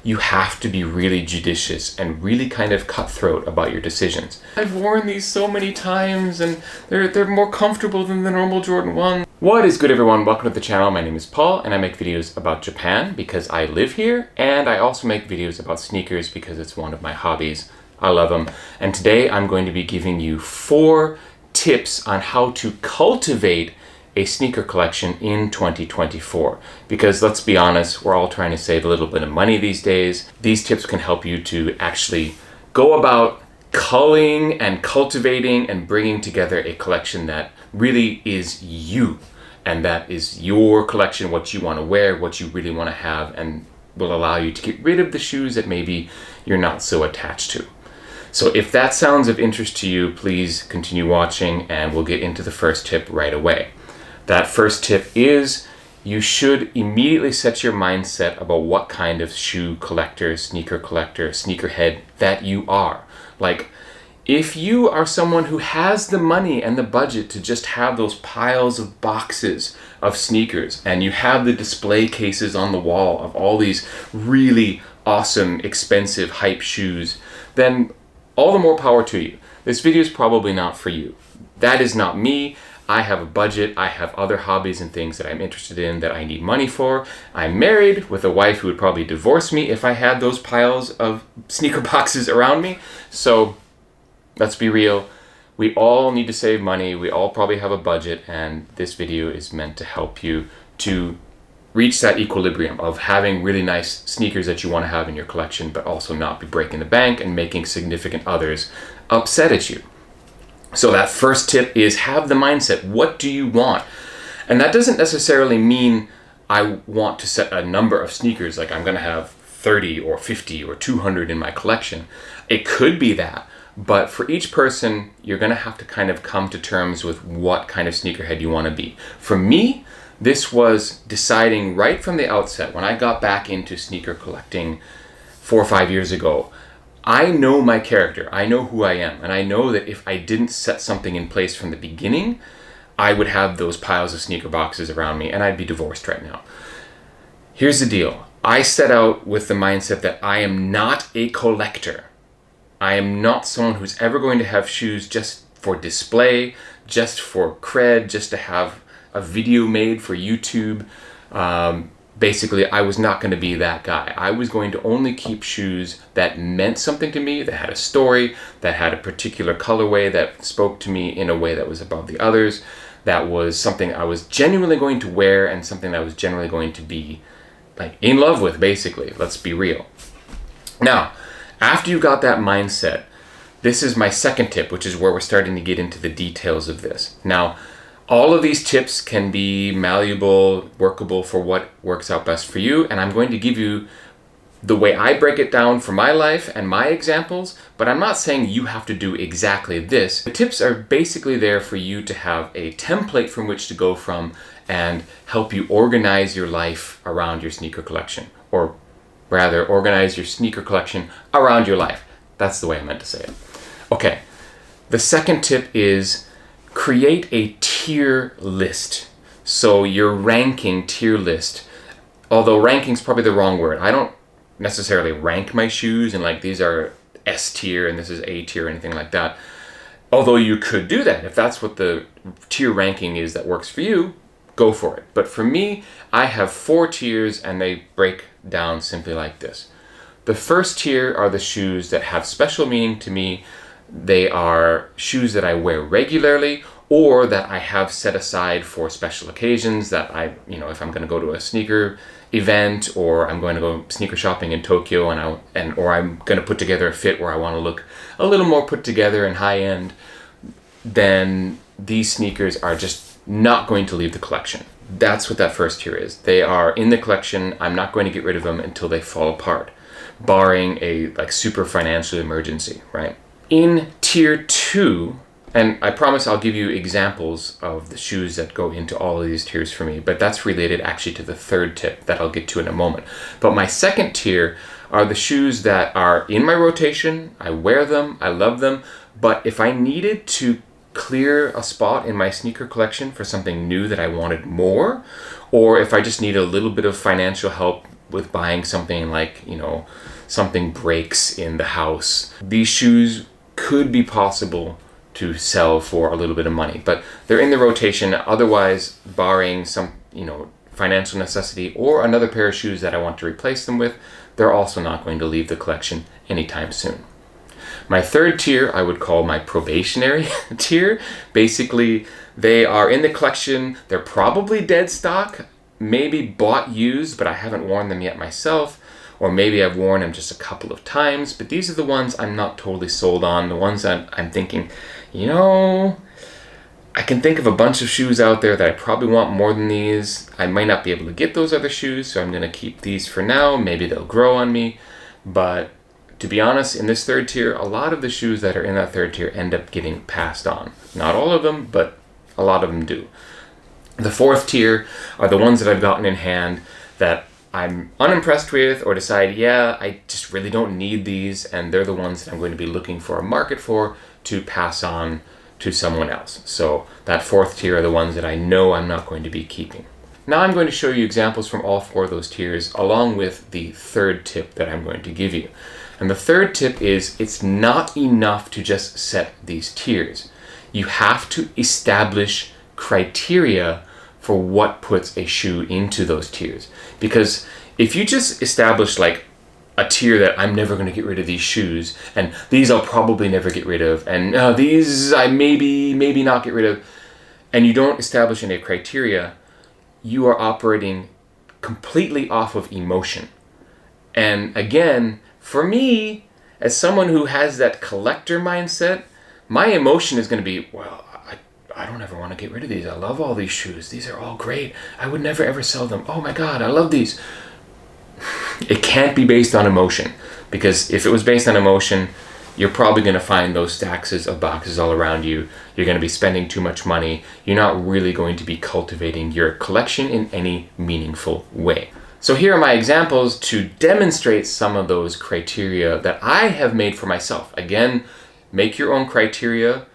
you have to be really judicious and really kind of cutthroat about your decisions. I've worn these so many times and they're more comfortable than the normal Jordan 1. What is good, everyone? Welcome to the channel. My name is Paul and I make videos about Japan because I live here, and I also make videos about sneakers because it's one of my hobbies. I love them. And today I'm going to be giving you 4 tips on how to cultivate a sneaker collection in 2024. Because let's be honest, we're all trying to save a little bit of money these days. These tips can help you to actually go about culling and cultivating and bringing together a collection that really is you, and that is your collection, what you want to wear, what you really want to have, and will allow you to get rid of the shoes that maybe you're not so attached to. So if that sounds of interest to you, please continue watching and we'll get into the first tip right away. That first tip is you should immediately set your mindset about what kind of shoe collector, sneakerhead that you are. Like, if you are someone who has the money and the budget to just have those piles of boxes of sneakers, and you have the display cases on the wall of all these really awesome, expensive, hype shoes, then all the more power to you. This video is probably not for you. That is not me. I have a budget, I have other hobbies and things that I'm interested in that I need money for. I'm married with a wife who would probably divorce me if I had those piles of sneaker boxes around me. So let's be real, we all need to save money, we all probably have a budget, and this video is meant to help you to reach that equilibrium of having really nice sneakers that you want to have in your collection, but also not be breaking the bank and making significant others upset at you. So that first tip is have the mindset. What do you want? And that doesn't necessarily mean I want to set a number of sneakers, like I'm going to have 30 or 50 or 200 in my collection. It could be that, but for each person, you're going to have to kind of come to terms with what kind of sneakerhead you want to be. For me, this was deciding right from the outset. When I got back into sneaker collecting 4 or 5 years ago, I know my character, I know who I am, and I know that if I didn't set something in place from the beginning, I would have those piles of sneaker boxes around me and I'd be divorced right now. Here's the deal. I set out with the mindset that I am not a collector. I am not someone who's ever going to have shoes just for display, just for cred, just to have a video made for YouTube. Basically, I was not going to be that guy. I was going to only keep shoes that meant something to me, that had a story, that had a particular colorway that spoke to me in a way that was above the others, that was something I was genuinely going to wear and something that I was generally going to be like in love with, basically. Let's be real. Now, after you got that mindset, this is my second tip, which is where we're starting to get into the details of this. Now, all of these tips can be malleable, workable for what works out best for you, and I'm going to give you the way I break it down for my life and my examples, but I'm not saying you have to do exactly this. The tips are basically there for you to have a template from which to go from and help you organize your life around your sneaker collection, or rather, organize your sneaker collection around your life. That's the way I meant to say it. Okay, the second tip is create a tier list. So your ranking tier list, although ranking's probably the wrong word. I don't necessarily rank my shoes and like these are S tier and this is A tier or anything like that. Although you could do that. If that's what the tier ranking is that works for you, go for it. But for me, I have 4 tiers and they break down simply like this. The first tier are the shoes that have special meaning to me. They are shoes that I wear regularly or that I have set aside for special occasions that if I'm going to go to a sneaker event or I'm going to go sneaker shopping in Tokyo or I'm going to put together a fit where I want to look a little more put together and high end, then these sneakers are just not going to leave the collection. That's what that first tier is. They are in the collection. I'm not going to get rid of them until they fall apart, barring a super financial emergency, right? In tier 2, and I promise I'll give you examples of the shoes that go into all of these tiers for me, but that's related actually to the third tip that I'll get to in a moment. But my second tier are the shoes that are in my rotation. I wear them, I love them, but if I needed to clear a spot in my sneaker collection for something new that I wanted more, or if I just need a little bit of financial help with buying something like, something breaks in the house. These shoes could be possible to sell for a little bit of money, but they're in the rotation. Otherwise, barring some, financial necessity or another pair of shoes that I want to replace them with, they're also not going to leave the collection anytime soon. My third tier I would call my probationary tier. Basically, they are in the collection. They're probably dead stock, maybe bought used, but I haven't worn them yet myself, or maybe I've worn them just a couple of times, but these are the ones I'm not totally sold on, the ones that I'm thinking, I can think of a bunch of shoes out there that I probably want more than these. I might not be able to get those other shoes, so I'm going to keep these for now. Maybe they'll grow on me, but to be honest, in this third tier, a lot of the shoes that are in that third tier end up getting passed on. Not all of them, but a lot of them do. The fourth tier are the ones that I've gotten in hand that I'm unimpressed with, or decide, I just really don't need these, and they're the ones that I'm going to be looking for a market for to pass on to someone else. So that fourth tier are the ones that I know I'm not going to be keeping. Now I'm going to show you examples from all four of those tiers, along with the third tip that I'm going to give you. And the third tip is, it's not enough to just set these tiers. You have to establish criteria for what puts a shoe into those tiers. Because if you just establish like a tier that I'm never going to get rid of these shoes, and these I'll probably never get rid of, and these I maybe not get rid of, and you don't establish any criteria, you are operating completely off of emotion. And again, for me, as someone who has that collector mindset, my emotion is going to be, I don't ever want to get rid of these. I love all these shoes. These are all great. I would never ever sell them. Oh my God, I love these. It can't be based on emotion, because if it was based on emotion, you're probably going to find those stacks of boxes all around you. You're going to be spending too much money. You're not really going to be cultivating your collection in any meaningful way. So here are my examples to demonstrate some of those criteria that I have made for myself. Again, make your own criteria.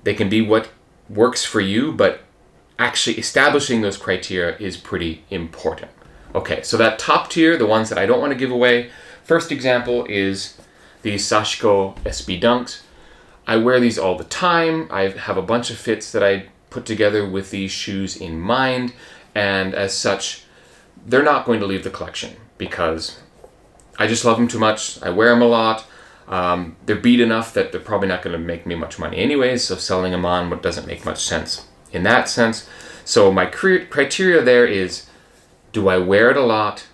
They can be what works for you, but actually establishing those criteria is pretty important. Okay, so that top tier, the ones that I don't want to give away, first example is these Sashiko SB Dunks. I wear these all the time. I have a bunch of fits that I put together with these shoes in mind, and as such, they're not going to leave the collection because I just love them too much. I wear them a lot. They're beat enough that they're probably not going to make me much money anyways, so selling them on doesn't make much sense in that sense. So my criteria there is, do I wear it a lot?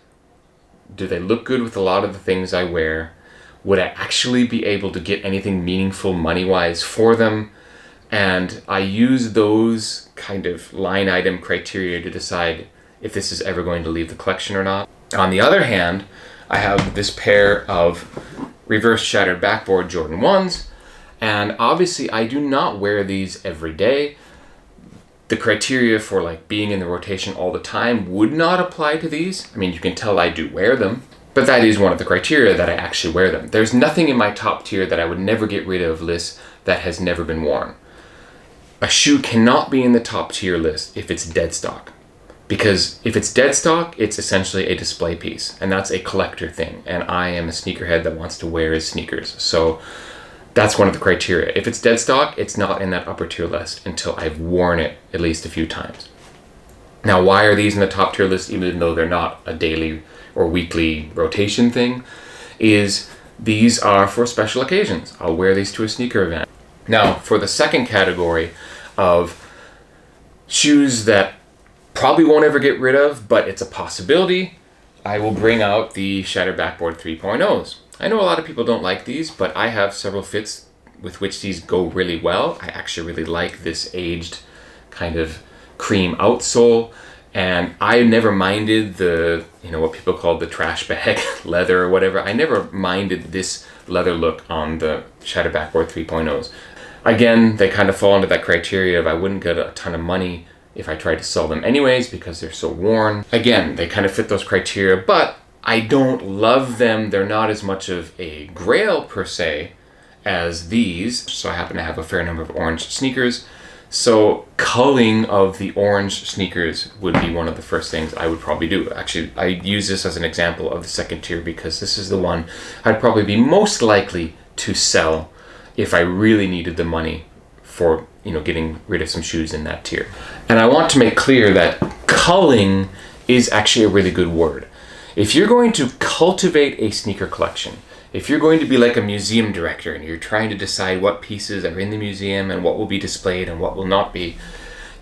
Do they look good with a lot of the things I wear? Would I actually be able to get anything meaningful money-wise for them? And I use those kind of line item criteria to decide if this is ever going to leave the collection or not. On the other hand, I have this pair of reverse shattered backboard Jordan 1s, and obviously I do not wear these every day. The criteria for like being in the rotation all the time would not apply to these. I mean, you can tell I do wear them, but that is one of the criteria that I actually wear them. There's nothing in my top tier that I would never get rid of list that has never been worn. A shoe cannot be in the top tier list if it's dead stock. Because if it's dead stock, it's essentially a display piece, and that's a collector thing. And I am a sneakerhead that wants to wear his sneakers. So that's one of the criteria. If it's dead stock, it's not in that upper tier list until I've worn it at least a few times. Now, why are these in the top tier list, even though they're not a daily or weekly rotation thing, is these are for special occasions. I'll wear these to a sneaker event. Now, for the second category of shoes that probably won't ever get rid of, but it's a possibility, I will bring out the Shattered Backboard 3.0s. I know a lot of people don't like these, but I have several fits with which these go really well. I actually really like this aged kind of cream outsole, and I never minded the, what people call the trash bag leather or whatever. I never minded this leather look on the Shattered Backboard 3.0s. Again, they kind of fall into that criteria of I wouldn't get a ton of money if I tried to sell them anyways because they're so worn. Again, they kind of fit those criteria, but I don't love them. They're not as much of a grail per se as these. So I happen to have a fair number of orange sneakers. So culling of the orange sneakers would be one of the first things I would probably do. Actually, I use this as an example of the second tier because this is the one I'd probably be most likely to sell if I really needed the money for, getting rid of some shoes in that tier. And I want to make clear that culling is actually a really good word. If you're going to cultivate a sneaker collection, if you're going to be like a museum director and you're trying to decide what pieces are in the museum and what will be displayed and what will not be,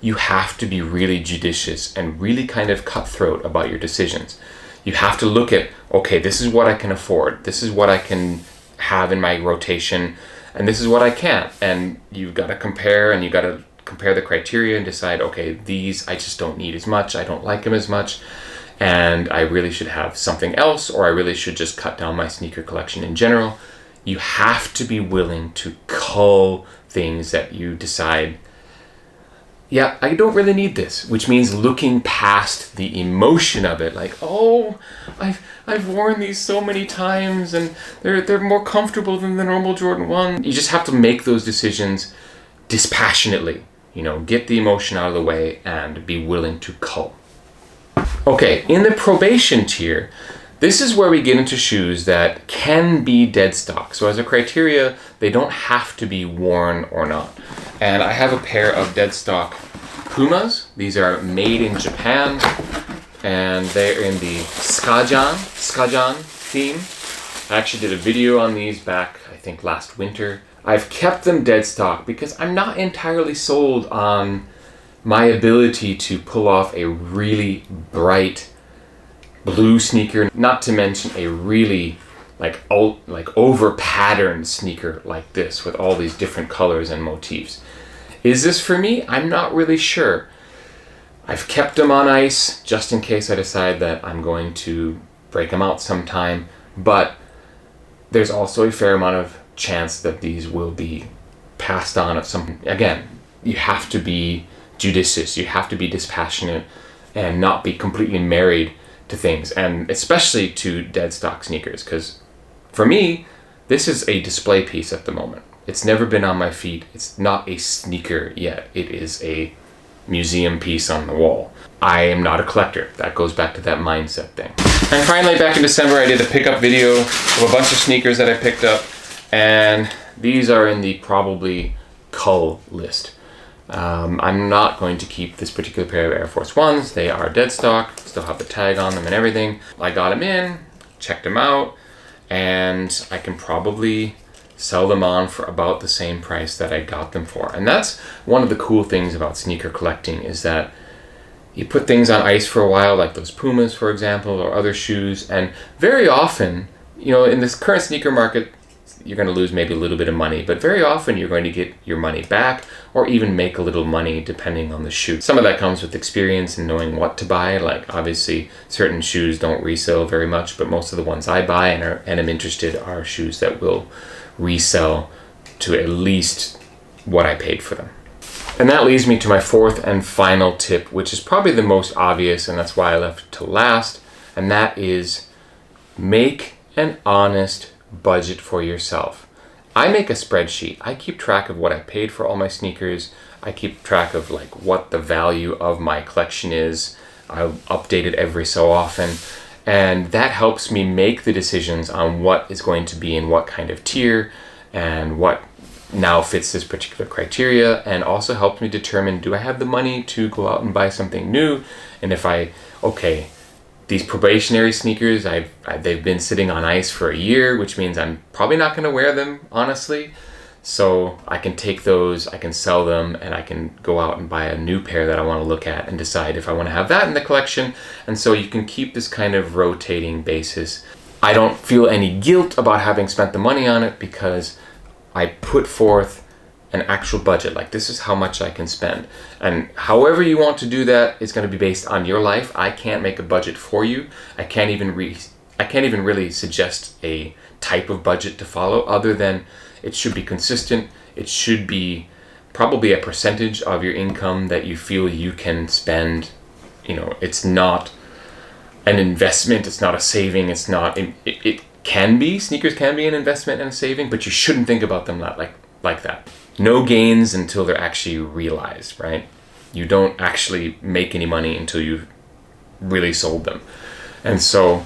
you have to be really judicious and really kind of cutthroat about your decisions. You have to look at, okay, this is what I can afford. This is what I can have in my rotation, and this is what I can't. And you've got to compare, and you've got to compare the criteria and decide, okay, these I just don't need as much. I don't like them as much. And I really should have something else, or I really should just cut down my sneaker collection in general. You have to be willing to cull things that you decide, yeah, I don't really need this, which means looking past the emotion of it, like, oh, I've worn these so many times and they're more comfortable than the normal Jordan 1. You just have to make those decisions dispassionately, get the emotion out of the way and be willing to cull. Okay, in the probation tier, this is where we get into shoes that can be dead stock. So as a criteria, they don't have to be worn or not. And I have a pair of dead stock Pumas. These are made in Japan, and they're in the Skajan theme. I actually did a video on these back, I think, last winter. I've kept them dead stock because I'm not entirely sold on my ability to pull off a really bright blue sneaker, not to mention a really over patterned sneaker like this with all these different colors and motifs. Is this for me? I'm not really sure. I've kept them on ice just in case I decide that I'm going to break them out sometime, but there's also a fair amount of chance that these will be passed on at some. Again, you have to be judicious, you have to be dispassionate and not be completely married to things, and especially to dead stock sneakers, because for me this is a display piece at the moment. It's never been on my feet. It's not a sneaker yet. It is a museum piece on the wall. I am not a collector. That goes back to that mindset thing. And finally, back in December, I did a pickup video of a bunch of sneakers that I picked up, and these are in the probably cull list. I'm not going to keep this particular pair of Air Force Ones. They are dead stock, still have the tag on them and everything. I got them in, checked them out, and I can probably sell them on for about the same price that I got them for. And that's one of the cool things about sneaker collecting, is that you put things on ice for a while, like those Pumas, for example, or other shoes, and very often, in this current sneaker market, you're going to lose maybe a little bit of money, but very often you're going to get your money back or even make a little money depending on the shoe. Some of that comes with experience and knowing what to buy. Like, obviously certain shoes don't resell very much, but most of the ones I buy and am interested are shoes that will resell to at least what I paid for them. And that leads me to my fourth and final tip, which is probably the most obvious, and that's why I left it to last, and that is make an honest budget for yourself. I make a spreadsheet. I keep track of what I paid for all my sneakers. I keep track of what the value of my collection is. I update it every so often, and that helps me make the decisions on what is going to be in what kind of tier and what now fits this particular criteria, and also helps me determine, do I have the money to go out and buy something new? And if these probationary sneakers, they've been sitting on ice for a year, which means I'm probably not going to wear them, honestly. So I can take those, I can sell them, and I can go out and buy a new pair that I want to look at and decide if I want to have that in the collection. And so you can keep this kind of rotating basis. I don't feel any guilt about having spent the money on it because I put forth an actual budget. Like, this is how much I can spend. And however you want to do that is going to be based on your life. I can't make a budget for you. I can't even really suggest a type of budget to follow, other than it should be consistent. It should be probably a percentage of your income that you feel you can spend. It's not an investment. It's not a saving. It's not, it can be, sneakers can be an investment and a saving, but you shouldn't think about them like that. No gains until they're actually realized, right? You don't actually make any money until you've really sold them. And so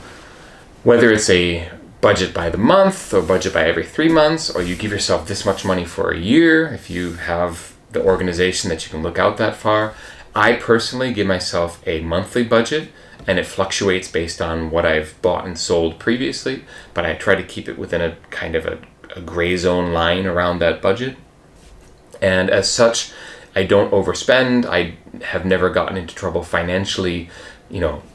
whether it's a budget by the month or budget by every 3 months, or you give yourself this much money for a year, if you have the organization that you can look out that far. I personally give myself a monthly budget, and it fluctuates based on what I've bought and sold previously, but I try to keep it within a kind of a gray zone line around that budget. And as such, I don't overspend. I have never gotten into trouble financially,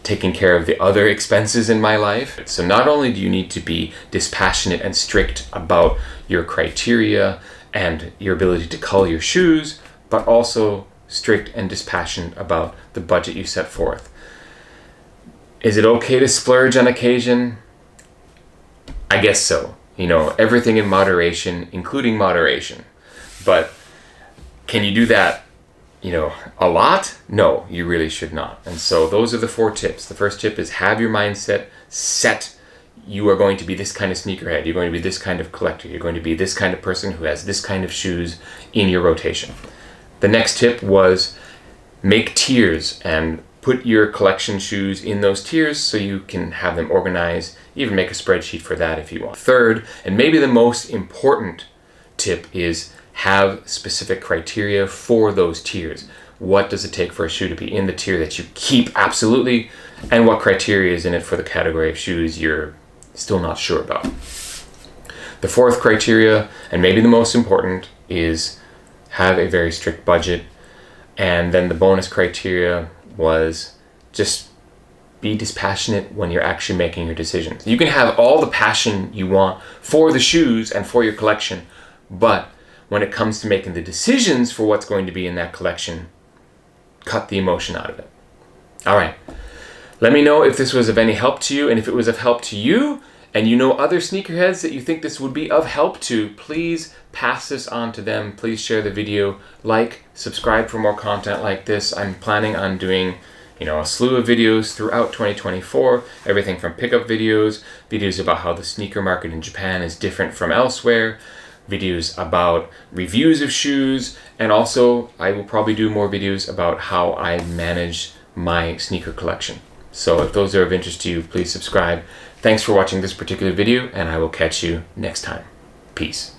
taking care of the other expenses in my life. So not only do you need to be dispassionate and strict about your criteria and your ability to cull your shoes, but also strict and dispassionate about the budget you set forth. Is it okay to splurge on occasion? I guess so. Everything in moderation, including moderation. But can you do that, a lot? No, you really should not. And so those are the 4 tips. The first tip is have your mindset set. You are going to be this kind of sneakerhead. You're going to be this kind of collector. You're going to be this kind of person who has this kind of shoes in your rotation. The next tip was make tiers and put your collection shoes in those tiers so you can have them organized. Even make a spreadsheet for that if you want. Third, and maybe the most important tip, is have specific criteria for those tiers. What does it take for a shoe to be in the tier that you keep absolutely, and what criteria is in it for the category of shoes you're still not sure about. The fourth criteria, and maybe the most important, is have a very strict budget. And then the bonus criteria was just be dispassionate when you're actually making your decisions. You can have all the passion you want for the shoes and for your collection, but when it comes to making the decisions for what's going to be in that collection, cut the emotion out of it. All right. Let me know if this was of any help to you, and if it was of help to you and you know other sneakerheads that you think this would be of help to, please pass this on to them. Please share the video, subscribe for more content like this. I'm planning on doing a slew of videos throughout 2024, everything from pickup videos about how the sneaker market in Japan is different from elsewhere, videos about reviews of shoes, and also I will probably do more videos about how I manage my sneaker collection. So if those are of interest to you, please subscribe. Thanks for watching this particular video, and I will catch you next time. Peace.